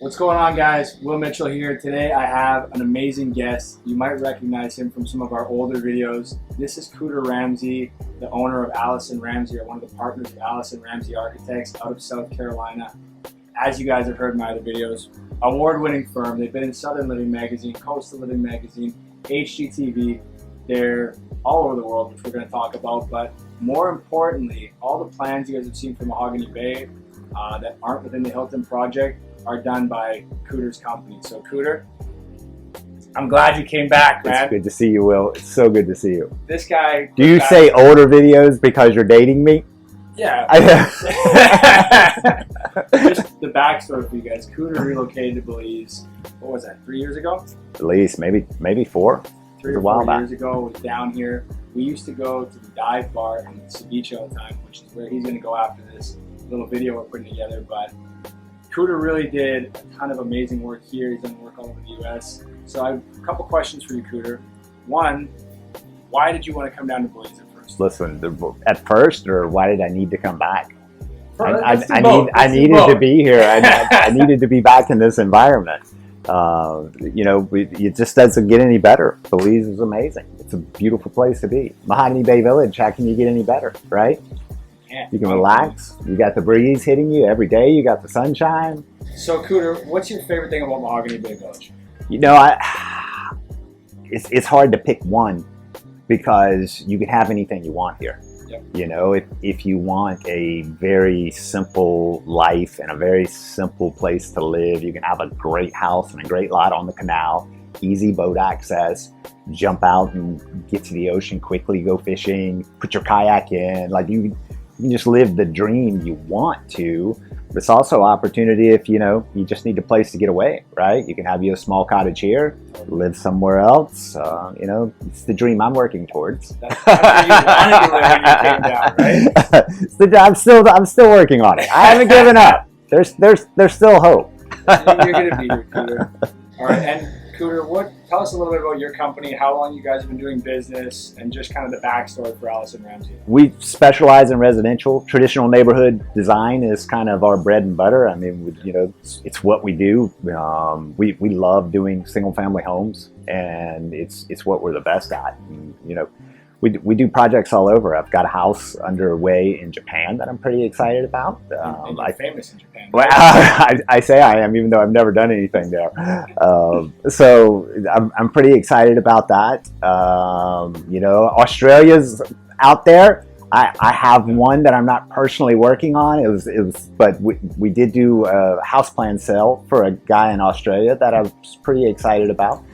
What's going on, guys? Will Mitchell here. Today I have an amazing guest. You might recognize him from some of our older videos. This is Cooter Ramsey, the owner of Allison Ramsey, or one of the partners of Allison Ramsey Architects out of South Carolina. As you guys have heard in my other videos, award-winning firm. They've been in Southern Living Magazine, Coastal Living Magazine, HGTV. They're all over the world, which we're going to talk about. But more importantly, all the plans you guys have seen from Mahogany Bay that aren't within the Hilton project are done by Cooter's company. So Cooter, I'm glad you came back, man. It's good to see you, Will. It's so good to see you. This guy. Do you say older videos because you're dating me? Yeah. Just the backstory for you guys. Cooter relocated to Belize. What was that? 3 years ago? At least, maybe 4. 3 or 4 years ago. Was down here. We used to go to the dive bar in Ceviche all the time, which is where he's going to go after this little video we're putting together. But Cooter really did a ton of amazing work here. He's done work all over the U.S. So I have a couple questions for you, Cooter. One, why did you want to come down to Belize at first? Listen, at first, or why did I need to come back? I needed to be here. I needed to be back in this environment. You know, it just doesn't get any better. Belize is amazing. It's a beautiful place to be. Mahogany Bay Village, how can you get any better, right? You can relax. You got the breeze hitting you every day. You got the sunshine. So, Cooter, what's your favorite thing about Mahogany Bay Village? You know, it's hard to pick one because you can have anything you want here. Yep. You know, if you want a very simple life and a very simple place to live, you can have a great house and a great lot on the canal, easy boat access, jump out and get to the ocean quickly, go fishing, put your kayak in. Like you can just live the dream you want to. But it's also opportunity if, you know, you just need a place to get away, right? You can have you a small cottage here, live somewhere else. You know, it's the dream I'm working towards. That's where you wanted to live when you came down, right? I'm still working on it. I haven't given up. There's still hope. You're going to be here, Cooter. All right, and Cooter, tell us a little bit about your company, how long you guys have been doing business, and just kind of the backstory for Allison Ramsey. We specialize in residential. Traditional neighborhood design is kind of our bread and butter. I mean, you know, it's what we do. We love doing single family homes, and it's what we're the best at. And, you know, we do projects all over. I've got a house underway in Japan that I'm pretty excited about. And you're famous in Japan. Well, I say I am, even though I've never done anything there. So I'm pretty excited about that. You know, Australia's out there. I have one that I'm not personally working on. But we did do a house plan sale for a guy in Australia that I was pretty excited about.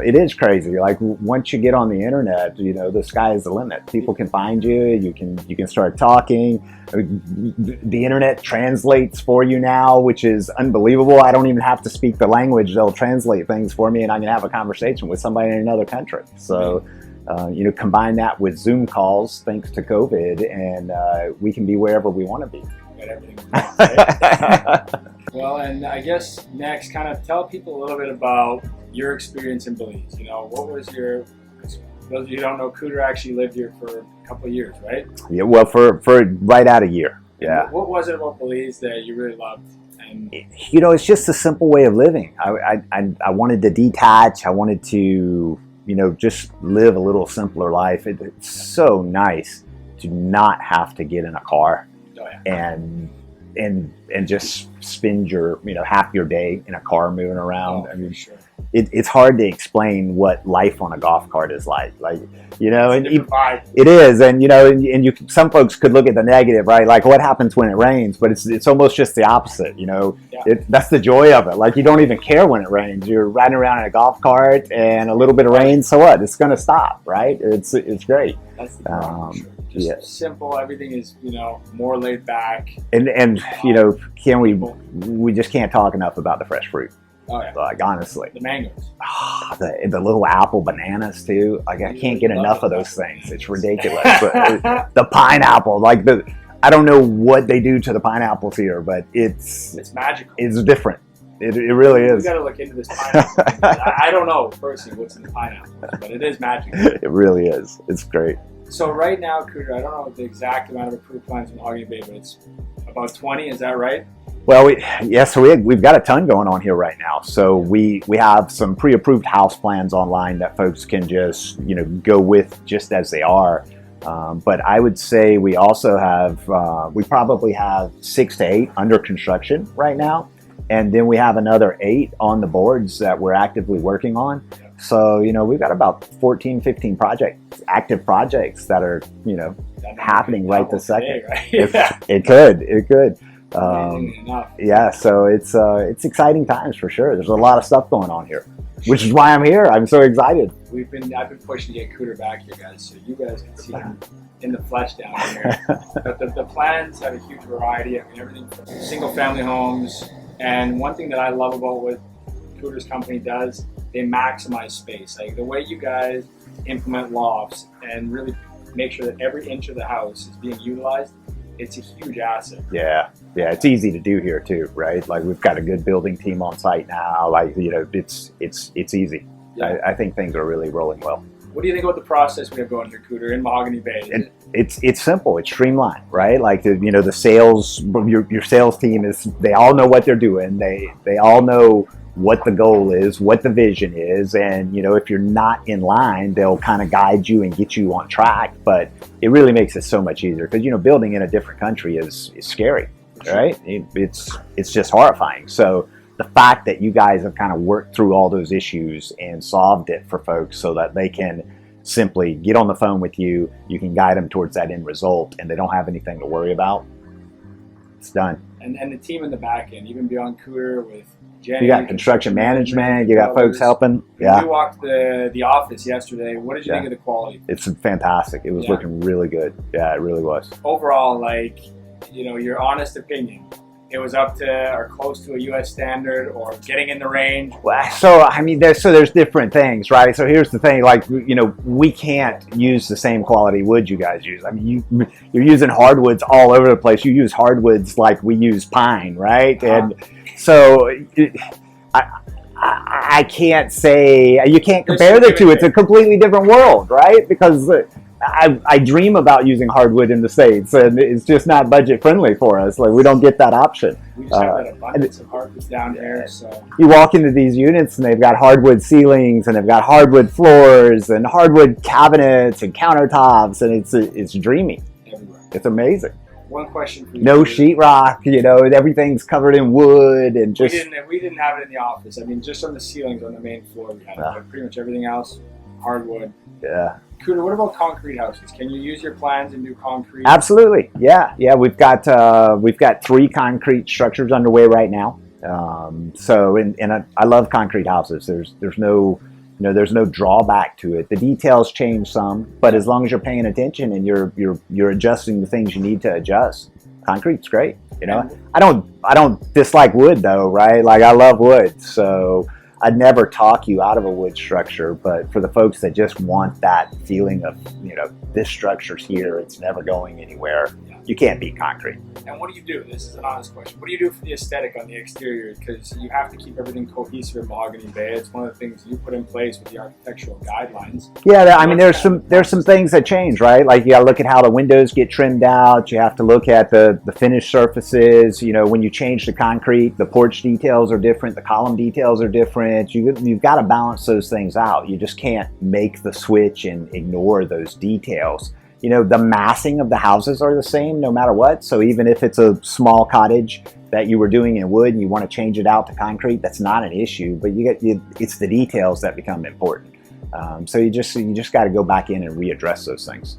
It is crazy. Like once you get on the internet, you know, the sky is the limit. People can find you. You can start talking. The internet translates for you now, which is unbelievable. I don't even have to speak the language. They'll translate things for me, and I can have a conversation with somebody in another country. So. You know, combine that with Zoom calls thanks to COVID, and we can be wherever we want to be. Got everything we want, right? Well, and I guess next, kind of tell people a little bit about your experience in Belize. You know, what was your? Those of you who don't know, Cooter actually lived here for a couple of years, right? Yeah, well, for right out a year. Yeah. What was it about Belize that you really loved? And you know, it's just a simple way of living. I wanted to detach. I wanted to, you know, just live a little simpler life. It's so nice to not have to get in a car and just spend your, you know, half your day in a car moving around. I mean, sure. It's hard to explain what life on a golf cart is like, you know, and it is, and you know, and you some folks could look at the negative, right? Like what happens when it rains, but it's almost just the opposite, you know. Yeah. That's the joy of it. Like you don't even care when it rains. You're riding around in a golf cart, and a little bit of rain, so what? It's going to stop, right? It's great. That's the problem. Just simple. Everything is, you know, more laid back. And you know, we just can't talk enough about the fresh fruit. Oh yeah. Like honestly, the mangoes. The little apple bananas too. Like I can't get enough of those things. It's ridiculous. The pineapple, like I don't know what they do to the pineapples here, but it's magical. It's different. It really is. We got to look into this pineapple. I don't know personally what's in the pineapple, but it is magical. It really is. It's great. So right now, Cooter, I don't know the exact amount of approved plants in Mahogany Bay, but it's about 20. Is that right? Well, we've got a ton going on here right now. So we have some pre-approved house plans online that folks can just go with just as they are. But I would say we also have we probably have 6 to 8 under construction right now, and then we have another 8 on the boards that we're actively working on. So we've got about 14, 15 active projects that are happening right this second. Today, right? It could. Yeah, so it's exciting times for sure. There's a lot of stuff going on here, which is why I'm here. I'm so excited. I've been pushing to get Cooter back here, guys, so you guys can see him in the flesh down here. But the plans have a huge variety. I mean, everything from single family homes. And one thing that I love about what Cooter's company does, they maximize space. Like the way you guys implement lofts and really make sure that every inch of the house is being utilized, it's a huge asset. Yeah, it's easy to do here too, right? Like we've got a good building team on site now. Like it's easy. Yeah. I think things are really rolling well. What do you think about the process we have going here, Cooter, in Mahogany Bay? It's simple. It's streamlined, right? Like the sales, your sales team they all know what they're doing. They all know what the goal is, what the vision is, and if you're not in line, they'll kind of guide you and get you on track. But it really makes it so much easier because building in a different country is scary, right? It's just horrifying. So the fact that you guys have kind of worked through all those issues and solved it for folks so that they can simply get on the phone with you, you can guide them towards that end result, and they don't have anything to worry about. It's done. And the team in the back end, even beyond Cooter with Jenny, you got construction management, you got folks helping. Yeah. We walked the office yesterday. What did you think of the quality? It's fantastic. It was looking really good. Yeah, it really was. Overall, your honest opinion, it was up to or close to a U.S. standard or getting in the range? Well, so I mean, there's different things, right? So here's the thing, we can't use the same quality wood you guys use. I mean, you're using hardwoods all over the place. You use hardwoods like we use pine, right? And so I can't say, you can't compare the two. It's a completely different world, right? Because I dream about using hardwood in the States, and it's just not budget friendly for us. Like we don't get that option. We just have that abundance of hardwoods down here. So you walk into these units and they've got hardwood ceilings and they've got hardwood floors and hardwood cabinets and countertops, and it's dreamy. Everywhere. It's amazing. One question for you. No sheetrock, everything's covered in wood and just. We didn't have it in the office. I mean, just on the ceilings on the main floor, we had it, but pretty much everything else, hardwood. Yeah. Cooter, what about concrete houses? Can you use your plans and do concrete? Absolutely. Yeah. We've got 3 concrete structures underway right now. I love concrete houses. There's no drawback to it. The details change some, but as long as you're paying attention and you're adjusting the things you need to adjust, concrete's great. I don't dislike wood though, right? Like I love wood, so I'd never talk you out of a wood structure, but for the folks that just want that feeling of, this structure's here, it's never going anywhere, you can't beat concrete. And what do you do? This is an honest question. What do you do for the aesthetic on the exterior? Because you have to keep everything cohesive in Mahogany Bay. It's one of the things you put in place with the architectural guidelines. Yeah, I mean, there's some things that change, right? Like you got to look at how the windows get trimmed out. You have to look at the finished surfaces. When you change the concrete, the porch details are different. The column details are different. You've got to balance those things out. You just can't make the switch and ignore those details. The massing of the houses are the same no matter what. So even if it's a small cottage that you were doing in wood and you want to change it out to concrete, that's not an issue. But it's the details that become important. So you just got to go back in and readdress those things.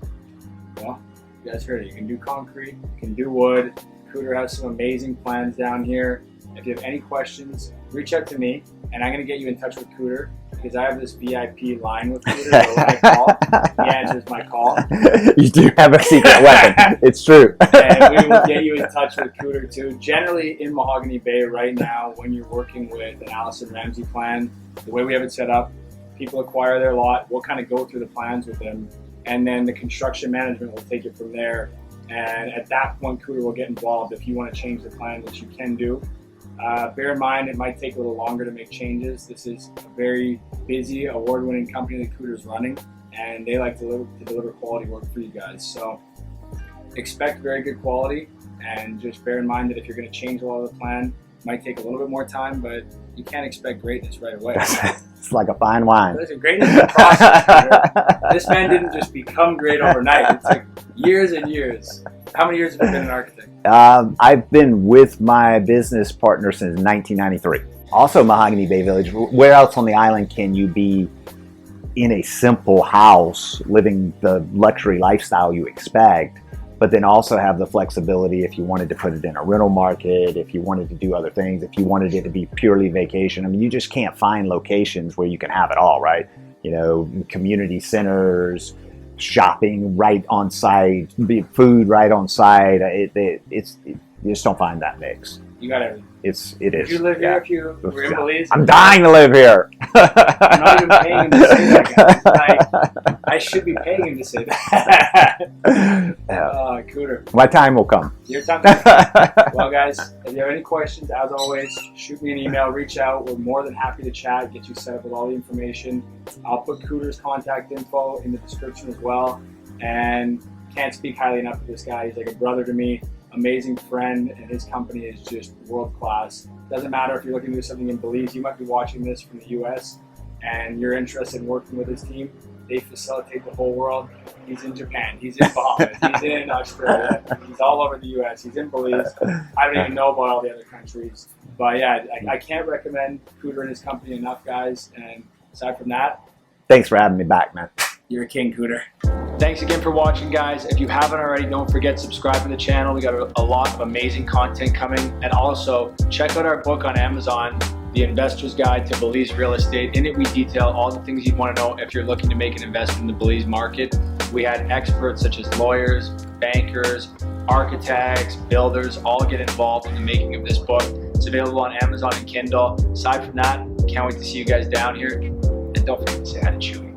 Well, you guys heard it. You can do concrete, you can do wood. Cooter has some amazing plans down here. If you have any questions, reach out to me, and I'm going to get you in touch with Cooter because I have this VIP line with Cooter. So when I call, he answers my call. You do have a secret weapon. It's true. And we will get you in touch with Cooter too. Generally in Mahogany Bay right now, when you're working with an Allison Ramsey plan, the way we have it set up, people acquire their lot. We'll kind of go through the plans with them, and then the construction management will take it from there. And at that point, Cooter will get involved if you want to change the plan, which you can do. Bear in mind, it might take a little longer to make changes. This is a very busy, award-winning company that Cooter's running, and they like to deliver quality work for you guys. So expect very good quality, And just bear in mind that if you're going to change a lot of the plan, it might take a little bit more time, but you can't expect greatness right away. It's like a fine wine. Listen, greatness is a process. This man didn't just become great overnight. It took years and years. How many years have you been an architect? I've been with my business partner since 1993. Also Mahogany Bay Village. Where else on the island can you be in a simple house, living the luxury lifestyle you expect, but then also have the flexibility if you wanted to put it in a rental market, if you wanted to do other things, if you wanted it to be purely vacation. I mean, you just can't find locations where you can have it all, right? You know, community centers, shopping right on site, food right on site. You just don't find that mix. You got everything. It is. If you live here, if you were in Belize, I'm dying to live here. I'm not even paying him to say that, guys. Like, I should be paying him to say that. Cooter. My time will come. Your time. Well, guys, if you have any questions, as always, shoot me an email, reach out. We're more than happy to chat, get you set up with all the information. I'll put Cooter's contact info in the description as well. And can't speak highly enough of this guy. He's like a brother to me. Amazing friend, and his company is just world class. Doesn't matter if you're looking to do something in Belize, you might be watching this from the US and you're interested in working with his team. They facilitate the whole world. He's in Japan, he's in Bahamas, he's in Australia, he's all over the US, he's in Belize. I don't even know about all the other countries. But yeah, I can't recommend Cooter and his company enough, guys. And aside from that, thanks for having me back, man. You're a king, Cooter. Thanks again for watching, guys. If you haven't already, don't forget to subscribe to the channel. We got a lot of amazing content coming. And also, check out our book on Amazon, The Investor's Guide to Belize Real Estate. In it, we detail all the things you'd want to know if you're looking to make an investment in the Belize market. We had experts such as lawyers, bankers, architects, builders, all get involved in the making of this book. It's available on Amazon and Kindle. Aside from that, can't wait to see you guys down here. And don't forget to say hi to Chewy.